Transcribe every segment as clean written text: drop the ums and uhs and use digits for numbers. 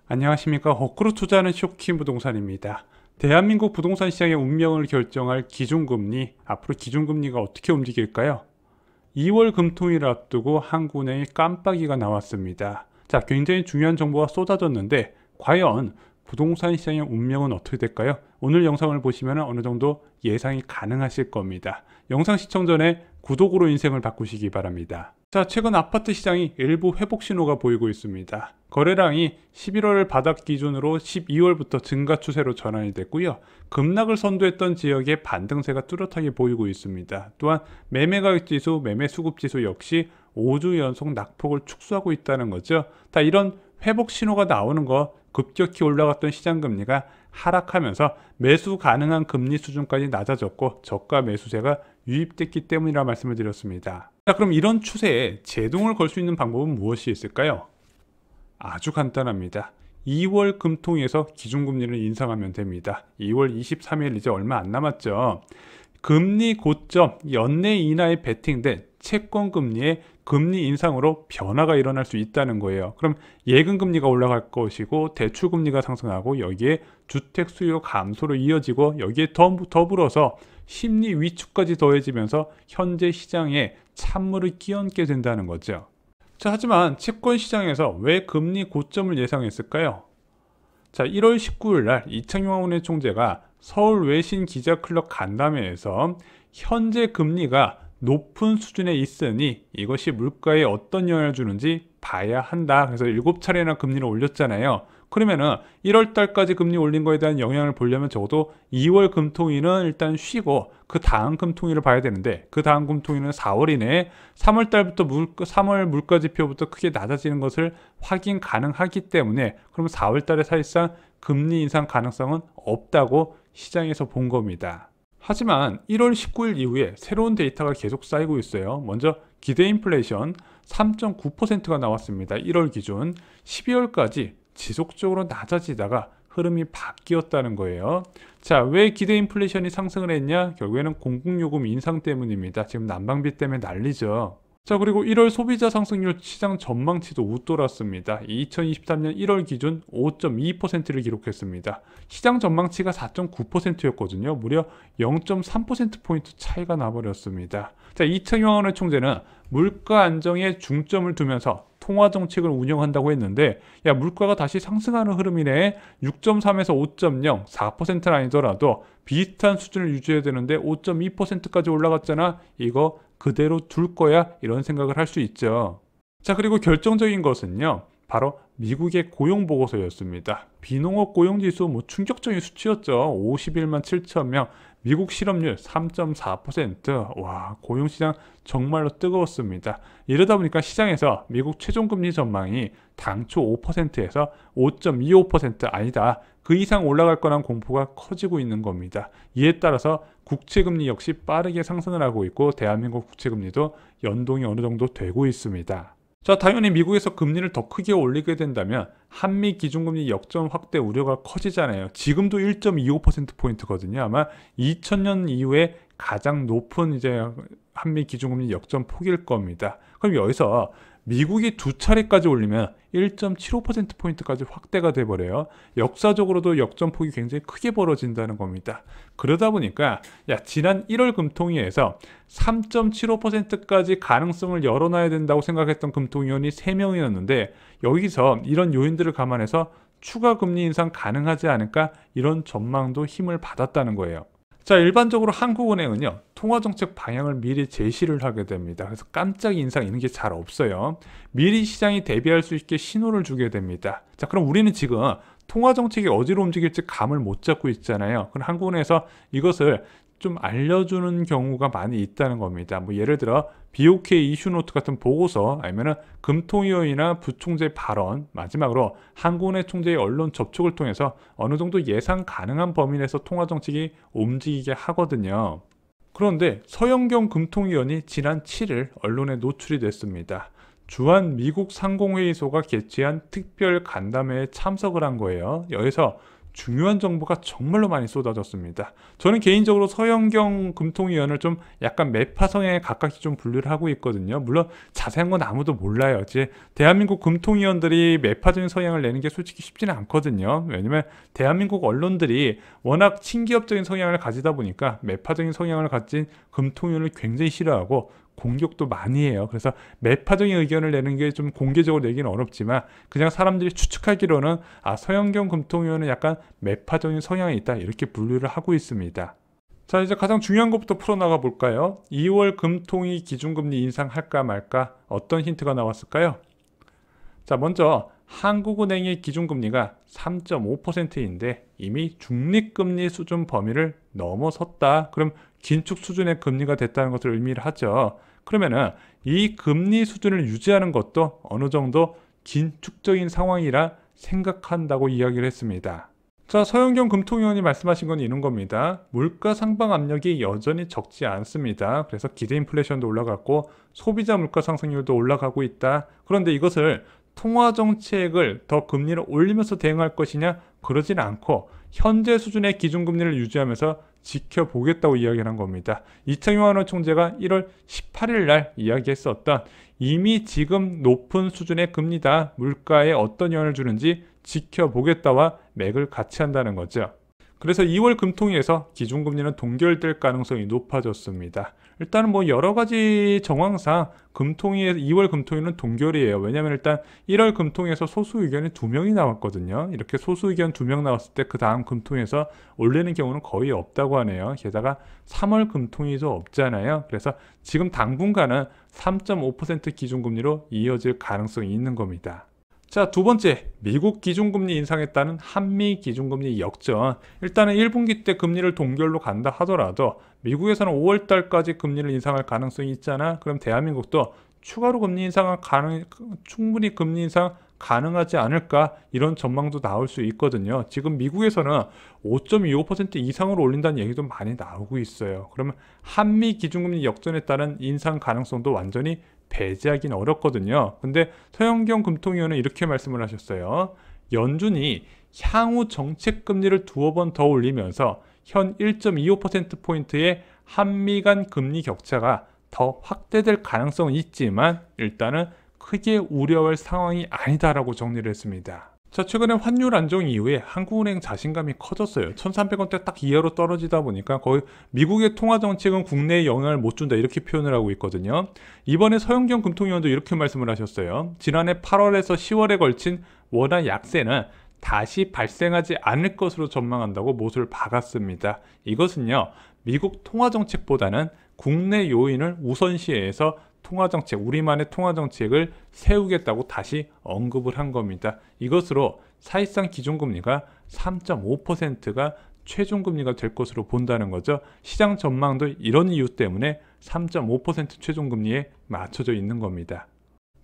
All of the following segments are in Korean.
안녕하십니까. 거꾸로 투자하는 쇼킹 부동산입니다. 대한민국 부동산 시장의 운명을 결정할 기준금리, 앞으로 기준금리가 어떻게 움직일까요? 2월 금통일을 앞두고 한국은행의 깜빡이가 나왔습니다. 자, 굉장히 중요한 정보가 쏟아졌는데 과연 부동산 시장의 운명은 어떻게 될까요? 오늘 영상을 보시면 어느 정도 예상이 가능하실 겁니다. 영상 시청 전에 구독으로 인생을 바꾸시기 바랍니다. 자, 최근 아파트 시장이 일부 회복 신호가 보이고 있습니다. 거래량이 11월 바닥 기준으로 12월부터 증가 추세로 전환이 됐고요. 급락을 선도했던 지역의 반등세가 뚜렷하게 보이고 있습니다. 또한 매매가격지수, 매매수급지수 역시 5주 연속 낙폭을 축소하고 있다는 거죠. 다 이런 회복 신호가 나오는 거, 급격히 올라갔던 시장금리가 하락하면서 매수 가능한 금리 수준까지 낮아졌고 저가 매수세가 유입됐기 때문이라 말씀을 드렸습니다. 자, 그럼 이런 추세에 제동을 걸 수 있는 방법은 무엇이 있을까요? 아주 간단합니다. 2월 금통위에서 기준금리를 인상하면 됩니다. 2월 23일 이제 얼마 안 남았죠. 금리 고점 연내 인하에 베팅된 채권금리의 금리 인상으로 변화가 일어날 수 있다는 거예요. 그럼 예금금리가 올라갈 것이고 대출금리가 상승하고 여기에 주택 수요 감소로 이어지고 여기에 더불어서 심리 위축까지 더해지면서 현재 시장에 찬물을 끼얹게 된다는 거죠. 자, 하지만 채권 시장에서 왜 금리 고점을 예상했을까요? 자, 1월 19일 날 이창용 은행 총재가 서울 외신 기자클럽 간담회에서 현재 금리가 높은 수준에 있으니 이것이 물가에 어떤 영향을 주는지 봐야 한다. 그래서 7차례나 금리를 올렸잖아요. 그러면은 1월 달까지 금리 올린 거에 대한 영향을 보려면 적어도 2월 금통위는 일단 쉬고 그 다음 금통위를 봐야 되는데 그 다음 금통위는 4월이네. 3월 달부터 3월 물가 지표부터 크게 낮아지는 것을 확인 가능하기 때문에 그러면 4월 달에 사실상 금리 인상 가능성은 없다고 시장에서 본 겁니다. 하지만 1월 19일 이후에 새로운 데이터가 계속 쌓이고 있어요. 먼저 기대 인플레이션 3.9%가 나왔습니다. 1월 기준 12월까지 지속적으로 낮아지다가 흐름이 바뀌었다는 거예요. 자, 왜 기대 인플레이션이 상승을 했냐? 결국에는 공공요금 인상 때문입니다. 지금 난방비 때문에 난리죠. 자, 그리고 1월 소비자 상승률 시장 전망치도 웃돌았습니다. 2023년 1월 기준 5.2%를 기록했습니다. 시장 전망치가 4.9%였거든요. 무려 0.3%포인트 차이가 나버렸습니다. 자, 이창용 은행 총재는 물가 안정에 중점을 두면서 통화 정책을 운영한다고 했는데 야, 물가가 다시 상승하는 흐름이네. 6.3에서 5.0, 4%는 아니더라도 비슷한 수준을 유지해야 되는데 5.2%까지 올라갔잖아. 이거 그대로 둘 거야. 이런 생각을 할 수 있죠. 자, 그리고 결정적인 것은요. 바로 미국의 고용 보고서였습니다. 비농업 고용지수 충격적인 수치였죠. 51만 7천 명. 미국 실업률 3.4%. 와, 고용시장 정말로 뜨거웠습니다. 이러다 보니까 시장에서 미국 최종금리 전망이 당초 5%에서 5.25% 아니다. 그 이상 올라갈 거란 공포가 커지고 있는 겁니다. 이에 따라서 국채금리 역시 빠르게 상승을 하고 있고 대한민국 국채금리도 연동이 어느 정도 되고 있습니다. 자, 당연히 미국에서 금리를 더 크게 올리게 된다면 한미 기준금리 역전 확대 우려가 커지잖아요. 지금도 1.25%포인트거든요. 아마 2000년 이후에 가장 높은 이제 한미 기준금리 역전 폭일 겁니다. 그럼 여기서 미국이 2차례까지 올리면 1.75%포인트까지 확대가 돼버려요. 역사적으로도 역전폭이 굉장히 크게 벌어진다는 겁니다. 그러다 보니까 지난 1월 금통위에서 3.75%까지 가능성을 열어놔야 된다고 생각했던 금통위원이 3명이었는데 여기서 이런 요인들을 감안해서 추가 금리 인상 가능하지 않을까 이런 전망도 힘을 받았다는 거예요. 자, 일반적으로 한국은행은요 통화정책 방향을 미리 제시를 하게 됩니다. 그래서 깜짝 인상 이런 게 잘 없어요. 미리 시장이 대비할 수 있게 신호를 주게 됩니다. 자, 그럼 우리는 지금 통화정책이 어디로 움직일지 감을 못 잡고 있잖아요. 그럼 한국은행에서 이것을 좀 알려주는 경우가 많이 있다는 겁니다. 뭐 예를 들어 BOK 이슈노트 같은 보고서 아니면은 금통위원이나 부총재 발언, 마지막으로 한국은행 총재의 언론 접촉을 통해서 어느 정도 예상 가능한 범위 내에서 통화정책이 움직이게 하거든요. 그런데 서영경 금통위원이 지난 7일 언론에 노출이 됐습니다. 주한 미국 상공회의소가 개최한 특별 간담회에 참석을 한 거예요. 여기서 중요한 정보가 정말로 많이 쏟아졌습니다. 저는 개인적으로 서영경 금통위원을 좀 약간 매파 성향에 가깝게 좀 분류를 하고 있거든요. 물론 자세한 건 아무도 몰라요. 이제 대한민국 금통위원들이 매파적인 성향을 내는 게 솔직히 쉽지는 않거든요. 왜냐면 대한민국 언론들이 워낙 친기업적인 성향을 가지다 보니까 매파적인 성향을 가진 금통위원을 굉장히 싫어하고 공격도 많이 해요. 그래서 매파적인 의견을 내는 게 좀 공개적으로 내기는 어렵지만 그냥 사람들이 추측하기로는 서영경 금통위원은 약간 매파적인 성향이 있다 이렇게 분류를 하고 있습니다. 자, 이제 가장 중요한 것부터 풀어나가 볼까요? 2월 금통위 기준금리 인상할까 말까 어떤 힌트가 나왔을까요? 자, 먼저 한국은행의 기준금리가 3.5%인데 이미 중립금리 수준 범위를 넘어섰다. 그럼 긴축 수준의 금리가 됐다는 것을 의미를 하죠. 그러면은 이 금리 수준을 유지하는 것도 어느 정도 긴축적인 상황이라 생각한다고 이야기를 했습니다. 자, 서영경 금통위원이 말씀하신 건 이런 겁니다. 물가 상방 압력이 여전히 적지 않습니다. 그래서 기대 인플레이션도 올라갔고 소비자 물가 상승률도 올라가고 있다. 그런데 이것을 통화 정책을 더 금리를 올리면서 대응할 것이냐? 그러지는 않고 현재 수준의 기준금리를 유지하면서 지켜보겠다고 이야기를 한 겁니다. 이창용 총재가 1월 18일 날 이야기했었던 이미 지금 높은 수준의 금리다. 물가에 어떤 영향을 주는지 지켜보겠다와 맥을 같이 한다는 거죠. 그래서 2월 금통위에서 기준금리는 동결될 가능성이 높아졌습니다. 일단은 뭐 여러 가지 정황상 2월 금통위는 동결이에요. 왜냐하면 일단 1월 금통위에서 소수 의견이 2명이 나왔거든요. 이렇게 소수 의견 2명 나왔을 때 그 다음 금통위에서 올리는 경우는 거의 없다고 하네요. 게다가 3월 금통위도 없잖아요. 그래서 지금 당분간은 3.5% 기준금리로 이어질 가능성이 있는 겁니다. 자, 두 번째, 미국 기준금리 인상에 따른 한미 기준금리 역전. 일단은 1분기 때 금리를 동결로 간다 하더라도 미국에서는 5월 달까지 금리를 인상할 가능성이 있잖아. 그럼 대한민국도 추가로 충분히 금리 인상 가능하지 않을까 이런 전망도 나올 수 있거든요. 지금 미국에서는 5.25% 이상으로 올린다는 얘기도 많이 나오고 있어요. 그러면 한미 기준금리 역전에 따른 인상 가능성도 완전히 배제하기는 어렵거든요. 근데 서영경 금통위원은 이렇게 말씀을 하셨어요. 연준이 향후 정책금리를 2번 더 올리면서 현 1.25%포인트의 한미 간 금리 격차가 더 확대될 가능성은 있지만 일단은 크게 우려할 상황이 아니다라고 정리를 했습니다. 자, 최근에 환율 안정 이후에 한국은행 자신감이 커졌어요. 1,300원대 딱 이하로 떨어지다 보니까 거의 미국의 통화 정책은 국내에 영향을 못 준다 이렇게 표현을 하고 있거든요. 이번에 서영경 금통위원도 이렇게 말씀을 하셨어요. 지난해 8월에서 10월에 걸친 원화 약세는 다시 발생하지 않을 것으로 전망한다고 못을 박았습니다. 이것은요, 미국 통화 정책보다는 국내 요인을 우선시해서 통화정책, 우리만의 통화정책을 세우겠다고 다시 언급을 한 겁니다. 이것으로 사실상 기준금리가 3.5%가 최종금리가 될 것으로 본다는 거죠. 시장 전망도 이런 이유 때문에 3.5% 최종금리에 맞춰져 있는 겁니다.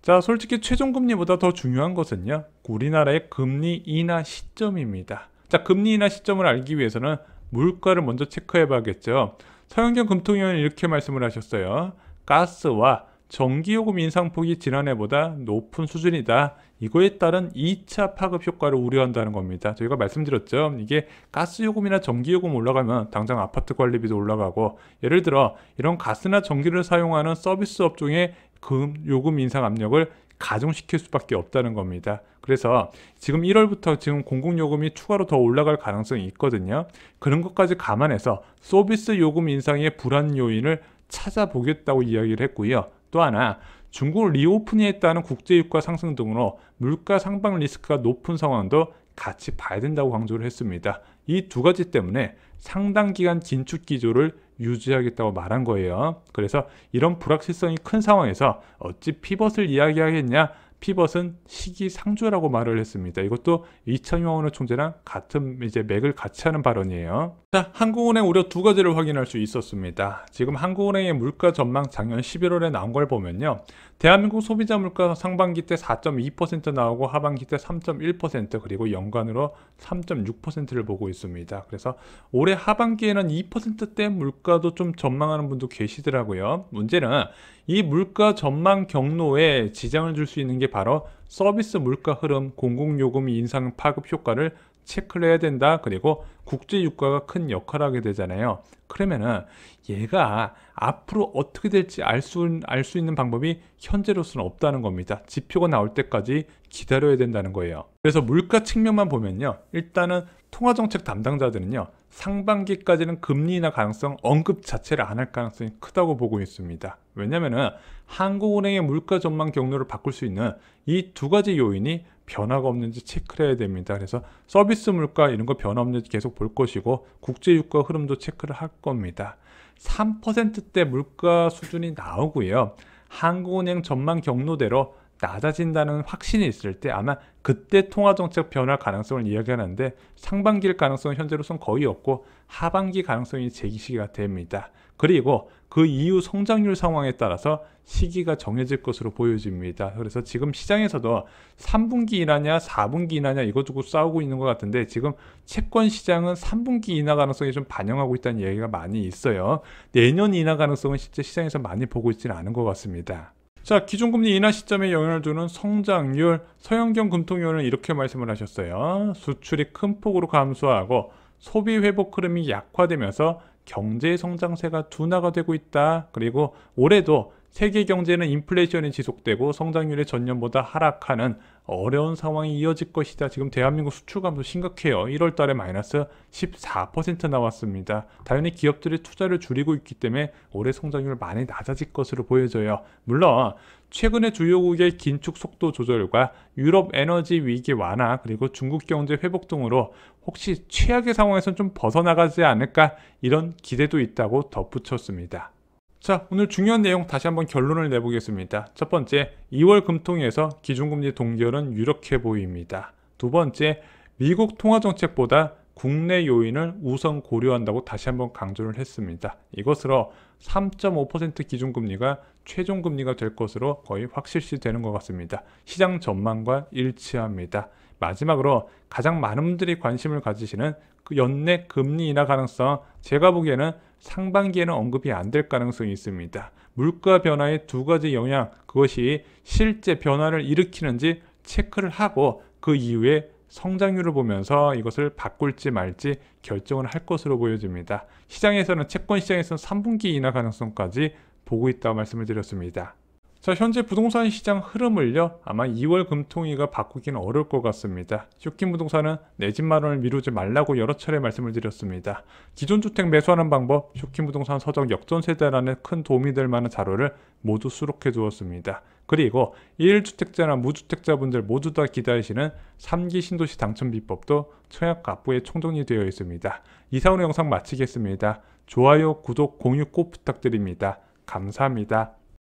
자, 솔직히 최종금리보다 더 중요한 것은요, 우리나라의 금리 인하 시점입니다. 자, 금리 인하 시점을 알기 위해서는 물가를 먼저 체크해 봐야겠죠. 서영경 금통위원은 이렇게 말씀을 하셨어요. 가스와 전기요금 인상폭이 지난해보다 높은 수준이다. 이거에 따른 2차 파급 효과를 우려한다는 겁니다. 저희가 말씀드렸죠. 이게 가스요금이나 전기요금 올라가면 당장 아파트 관리비도 올라가고, 예를 들어 이런 가스나 전기를 사용하는 서비스 업종의 요금 인상 압력을 가중시킬 수밖에 없다는 겁니다. 그래서 지금 1월부터 지금 공공요금이 추가로 더 올라갈 가능성이 있거든요. 그런 것까지 감안해서 서비스 요금 인상의 불안 요인을 찾아보겠다고 이야기를 했고요. 또 하나, 중국 리오프닝에 따른 국제유가 상승 등으로 물가 상방 리스크가 높은 상황도 같이 봐야 된다고 강조를 했습니다. 이 두 가지 때문에 상당 기간 긴축 기조를 유지하겠다고 말한 거예요. 그래서 이런 불확실성이 큰 상황에서 어찌 피벗을 이야기하겠냐? 피벗은 시기상조라고 말을 했습니다. 이것도 이창용 총재랑 같은 맥을 같이 하는 발언이에요. 자, 한국은행 우려 두 가지를 확인할 수 있었습니다. 지금 한국은행의 물가 전망 작년 11월에 나온 걸 보면요, 대한민국 소비자 물가 상반기 때 4.2% 나오고 하반기 때 3.1% 그리고 연간으로 3.6%를 보고 있습니다. 그래서 올해 하반기에는 2%대 물가도 좀 전망하는 분도 계시더라고요. 문제는 이 물가 전망 경로에 지장을 줄 수 있는 게 바로 서비스 물가 흐름, 공공요금 인상 파급 효과를 체크를 해야 된다. 그리고 국제 유가가 큰 역할을 하게 되잖아요. 그러면은 얘가 앞으로 어떻게 될지 알 수 있는 방법이 현재로서는 없다는 겁니다. 지표가 나올 때까지 기다려야 된다는 거예요. 그래서 물가 측면만 보면요, 일단은 통화정책 담당자들은요, 상반기까지는 금리 인하 가능성 언급 자체를 안 할 가능성이 크다고 보고 있습니다. 왜냐면은 한국은행의 물가 전망 경로를 바꿀 수 있는 이 두 가지 요인이 변화가 없는지 체크를 해야 됩니다. 그래서 서비스 물가 이런 거 변화 없는지 계속 볼 것이고, 국제 유가 흐름도 체크를 할 겁니다. 3%대 물가 수준이 나오고요, 한국은행 전망 경로대로 낮아진다는 확신이 있을 때 아마 그때 통화정책 변화 가능성을 이야기하는데, 상반기일 가능성은 현재로서는 거의 없고 하반기 가능성이 제기시기가 됩니다. 그리고 그 이후 성장률 상황에 따라서 시기가 정해질 것으로 보여집니다. 그래서 지금 시장에서도 3분기 인하냐 4분기 인하냐 이거 두고 싸우고 있는 것 같은데, 지금 채권 시장은 3분기 인하 가능성이 좀 반영하고 있다는 얘기가 많이 있어요. 내년 인하 가능성은 실제 시장에서 많이 보고 있지는 않은 것 같습니다. 자, 기준금리 인하 시점에 영향을 주는 성장률, 서영경 금통위원은 이렇게 말씀을 하셨어요. 수출이 큰 폭으로 감소하고 소비 회복 흐름이 약화되면서 경제 성장세가 둔화가 되고 있다. 그리고 올해도 세계 경제는 인플레이션이 지속되고 성장률이 전년보다 하락하는 어려운 상황이 이어질 것이다. 지금 대한민국 수출 감소 심각해요. 1월 달에 마이너스 14% 나왔습니다. 당연히 기업들이 투자를 줄이고 있기 때문에 올해 성장률 많이 낮아질 것으로 보여져요. 물론 최근에 주요국의 긴축 속도 조절과 유럽 에너지 위기 완화, 그리고 중국 경제 회복 등으로 혹시 최악의 상황에서는 좀 벗어나가지 않을까, 이런 기대도 있다고 덧붙였습니다. 자, 오늘 중요한 내용 다시 한번 결론을 내보겠습니다. 첫 번째, 2월 금통위에서 기준금리 동결은 유력해 보입니다. 두 번째, 미국 통화정책보다 국내 요인을 우선 고려한다고 다시 한번 강조를 했습니다. 이것으로 3.5% 기준금리가 최종금리가 될 것으로 거의 확실시 되는 것 같습니다. 시장 전망과 일치합니다. 마지막으로 가장 많은 분들이 관심을 가지시는 그 연내 금리 인하 가능성, 제가 보기에는 상반기에는 언급이 안 될 가능성이 있습니다. 물가 변화의 두 가지 영향, 그것이 실제 변화를 일으키는지 체크를 하고 그 이후에 성장률을 보면서 이것을 바꿀지 말지 결정을 할 것으로 보여집니다. 시장에서는, 채권 시장에서는 3분기 인하 가능성까지 보고 있다고 말씀을 드렸습니다. 자, 현재 부동산 시장 흐름을요, 아마 2월 금통위가 바꾸기는 어려울 것 같습니다. 쇼킹 부동산은 내 집 마련을 미루지 말라고 여러 차례 말씀을 드렸습니다. 기존 주택 매수하는 방법, 쇼킹 부동산 서적 역전세대라는 큰 도움이 될 만한 자료를 모두 수록해 두었습니다. 그리고 1주택자나 무주택자분들 모두 다 기다리시는 3기 신도시 당첨 비법도 청약가부에 총정리 되어 있습니다. 이상으로 영상 마치겠습니다. 좋아요, 구독, 공유 꼭 부탁드립니다. 감사합니다.